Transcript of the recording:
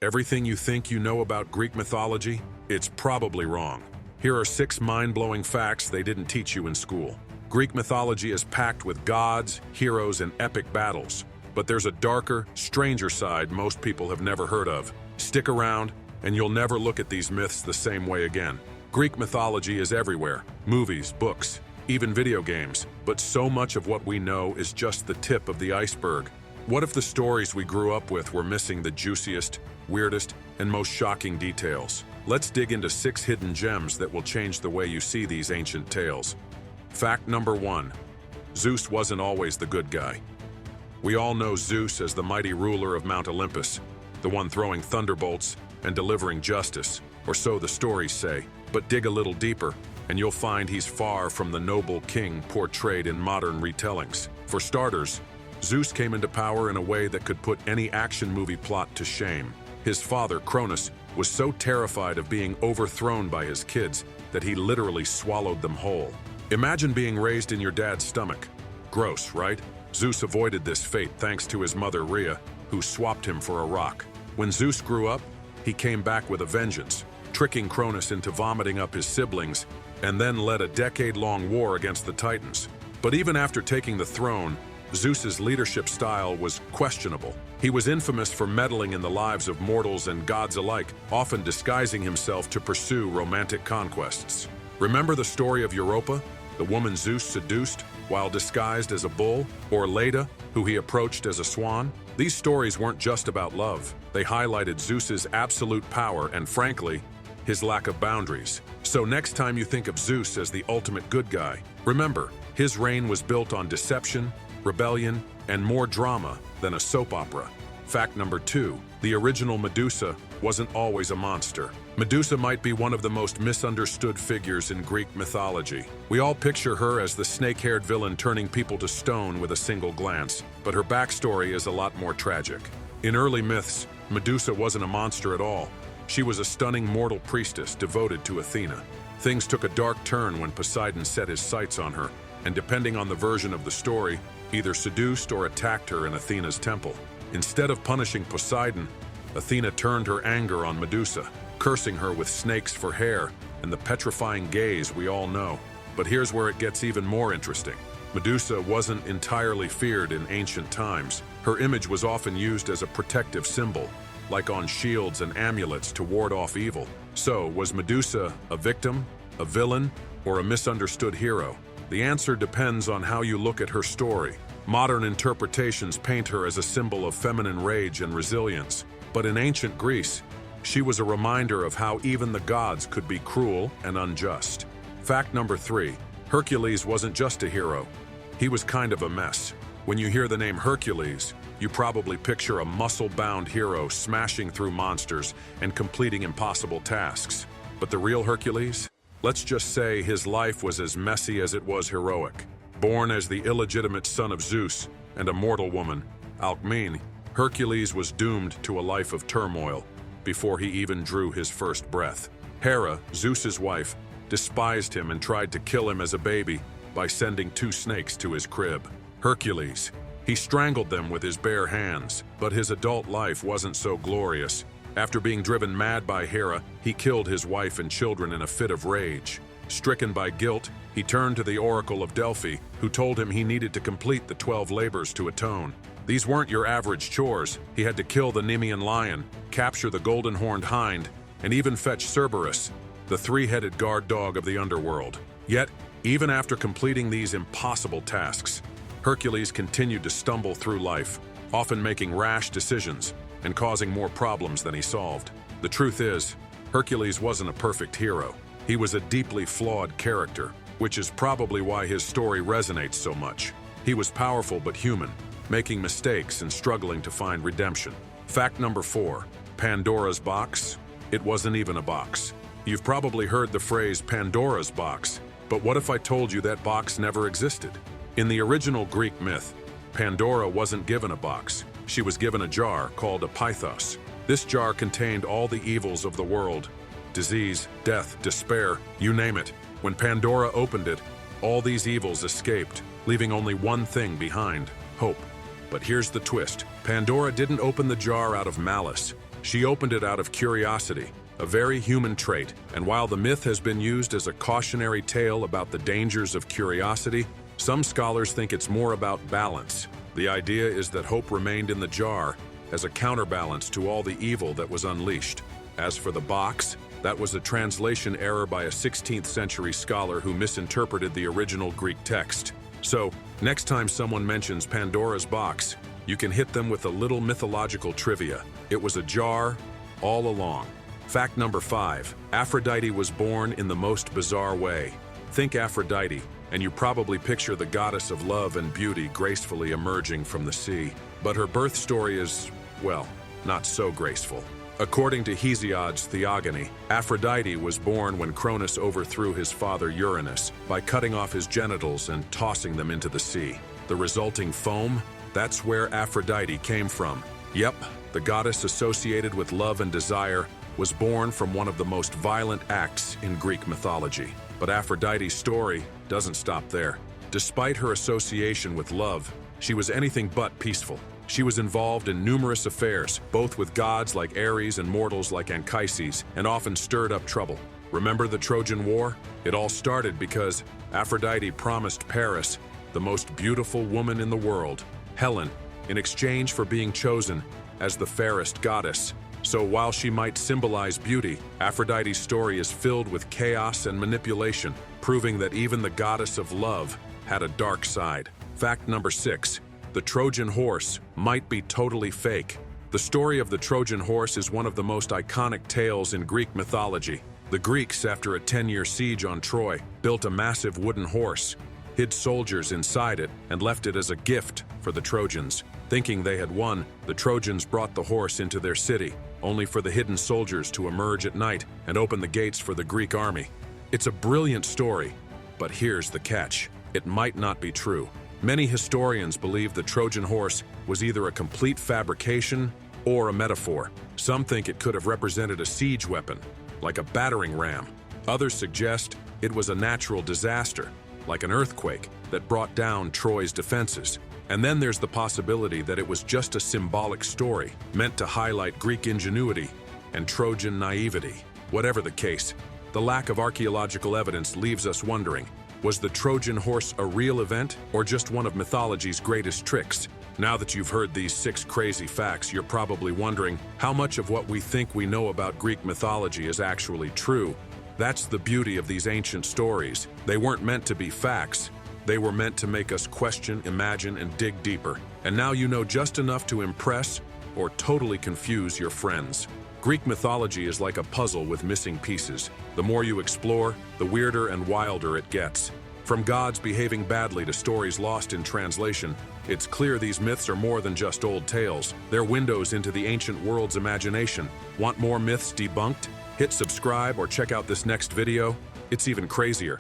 Everything you think you know about Greek mythology? It's probably wrong. Here are 6 mind-blowing facts they didn't teach you in school. Greek mythology is packed with gods, heroes, and epic battles. But there's a darker, stranger side most people have never heard of. Stick around, and you'll never look at these myths the same way again. Greek mythology is everywhere. Movies, books, even video games. But so much of what we know is just the tip of the iceberg. What if the stories we grew up with were missing the juiciest, weirdest, and most shocking details? Let's dig into 6 hidden gems that will change the way you see these ancient tales. Fact number 1. Zeus wasn't always the good guy. We all know Zeus as the mighty ruler of Mount Olympus, the one throwing thunderbolts and delivering justice, or so the stories say. But dig a little deeper, and you'll find he's far from the noble king portrayed in modern retellings. For starters, Zeus came into power in a way that could put any action movie plot to shame. His father, Cronus, was so terrified of being overthrown by his kids that he literally swallowed them whole. Imagine being raised in your dad's stomach. Gross, right? Zeus avoided this fate thanks to his mother Rhea, who swapped him for a rock. When Zeus grew up, he came back with a vengeance, tricking Cronus into vomiting up his siblings, and then led a decade-long war against the Titans. But even after taking the throne, Zeus's leadership style was questionable. He was infamous for meddling in the lives of mortals and gods alike, often disguising himself to pursue romantic conquests. Remember the story of Europa, the woman Zeus seduced while disguised as a bull, or Leda, who he approached as a swan? These stories weren't just about love. They highlighted Zeus's absolute power and, frankly, his lack of boundaries. So next time you think of Zeus as the ultimate good guy, remember, his reign was built on deception, rebellion, and more drama than a soap opera. Fact number 2, the original Medusa wasn't always a monster. Medusa might be one of the most misunderstood figures in Greek mythology. We all picture her as the snake-haired villain turning people to stone with a single glance, but her backstory is a lot more tragic. In early myths, Medusa wasn't a monster at all. She was a stunning mortal priestess devoted to Athena. Things took a dark turn when Poseidon set his sights on her, and depending on the version of the story, either seduced or attacked her in Athena's temple. Instead of punishing Poseidon, Athena turned her anger on Medusa, cursing her with snakes for hair and the petrifying gaze we all know. But here's where it gets even more interesting. Medusa wasn't entirely feared in ancient times. Her image was often used as a protective symbol, like on shields and amulets to ward off evil. So, was Medusa a victim, a villain, or a misunderstood hero? The answer depends on how you look at her story. Modern interpretations paint her as a symbol of feminine rage and resilience, but in ancient Greece, she was a reminder of how even the gods could be cruel and unjust. Fact number 3, Hercules wasn't just a hero. He was kind of a mess. When you hear the name Hercules, you probably picture a muscle-bound hero smashing through monsters and completing impossible tasks. But the real Hercules? Let's just say his life was as messy as it was heroic. Born as the illegitimate son of Zeus and a mortal woman, Alcmene, Hercules was doomed to a life of turmoil before he even drew his first breath. Hera, Zeus's wife, despised him and tried to kill him as a baby by sending 2 snakes to his crib. Hercules, he strangled them with his bare hands, but his adult life wasn't so glorious. After being driven mad by Hera, he killed his wife and children in a fit of rage. Stricken by guilt, he turned to the Oracle of Delphi, who told him he needed to complete the 12 labors to atone. These weren't your average chores. He had to kill the Nemean lion, capture the golden-horned hind, and even fetch Cerberus, the 3-headed guard dog of the underworld. Yet, even after completing these impossible tasks, Hercules continued to stumble through life, often making rash decisions and causing more problems than he solved. The truth is, Hercules wasn't a perfect hero. He was a deeply flawed character, which is probably why his story resonates so much. He was powerful but human, making mistakes and struggling to find redemption. Fact number 4, Pandora's box? It wasn't even a box. You've probably heard the phrase Pandora's box, but what if I told you that box never existed? In the original Greek myth, Pandora wasn't given a box. She was given a jar called a pythos. This jar contained all the evils of the world: disease, death, despair, you name it. When Pandora opened it, all these evils escaped, leaving only one thing behind: hope. But here's the twist. Pandora didn't open the jar out of malice. She opened it out of curiosity, a very human trait, and while the myth has been used as a cautionary tale about the dangers of curiosity, some scholars think it's more about balance. The idea is that hope remained in the jar as a counterbalance to all the evil that was unleashed. As for the box, that was a translation error by a 16th century scholar who misinterpreted the original Greek text. So, next time someone mentions Pandora's box, you can hit them with a little mythological trivia. It was a jar all along. Fact number 5. Aphrodite was born in the most bizarre way. Think Aphrodite, and you probably picture the goddess of love and beauty gracefully emerging from the sea. But her birth story is, well, not so graceful. According to Hesiod's Theogony, Aphrodite was born when Cronus overthrew his father Uranus by cutting off his genitals and tossing them into the sea. The resulting foam? That's where Aphrodite came from. Yep, the goddess associated with love and desire was born from one of the most violent acts in Greek mythology. But Aphrodite's story doesn't stop there. Despite her association with love, she was anything but peaceful. She was involved in numerous affairs, both with gods like Ares and mortals like Anchises, and often stirred up trouble. Remember the Trojan War? It all started because Aphrodite promised Paris, the most beautiful woman in the world, Helen, in exchange for being chosen as the fairest goddess. So while she might symbolize beauty, Aphrodite's story is filled with chaos and manipulation, proving that even the goddess of love had a dark side. Fact number 6. The Trojan horse might be totally fake. The story of the Trojan horse is one of the most iconic tales in Greek mythology. The Greeks, after a 10-year siege on Troy, built a massive wooden horse, hid soldiers inside it, and left it as a gift for the Trojans. Thinking they had won, the Trojans brought the horse into their city, only for the hidden soldiers to emerge at night and open the gates for the Greek army. It's a brilliant story, but here's the catch. It might not be true. Many historians believe the Trojan horse was either a complete fabrication or a metaphor. Some think it could have represented a siege weapon, like a battering ram. Others suggest it was a natural disaster, like an earthquake, that brought down Troy's defenses. And then there's the possibility that it was just a symbolic story, meant to highlight Greek ingenuity and Trojan naivety. Whatever the case, the lack of archaeological evidence leaves us wondering, was the Trojan horse a real event or just one of mythology's greatest tricks? Now that you've heard these 6 crazy facts, you're probably wondering how much of what we think we know about Greek mythology is actually true. That's the beauty of these ancient stories. They weren't meant to be facts. They were meant to make us question, imagine, and dig deeper. And now you know just enough to impress or totally confuse your friends. Greek mythology is like a puzzle with missing pieces. The more you explore, the weirder and wilder it gets. From gods behaving badly to stories lost in translation, it's clear these myths are more than just old tales. They're windows into the ancient world's imagination. Want more myths debunked? Hit subscribe or check out this next video. It's even crazier.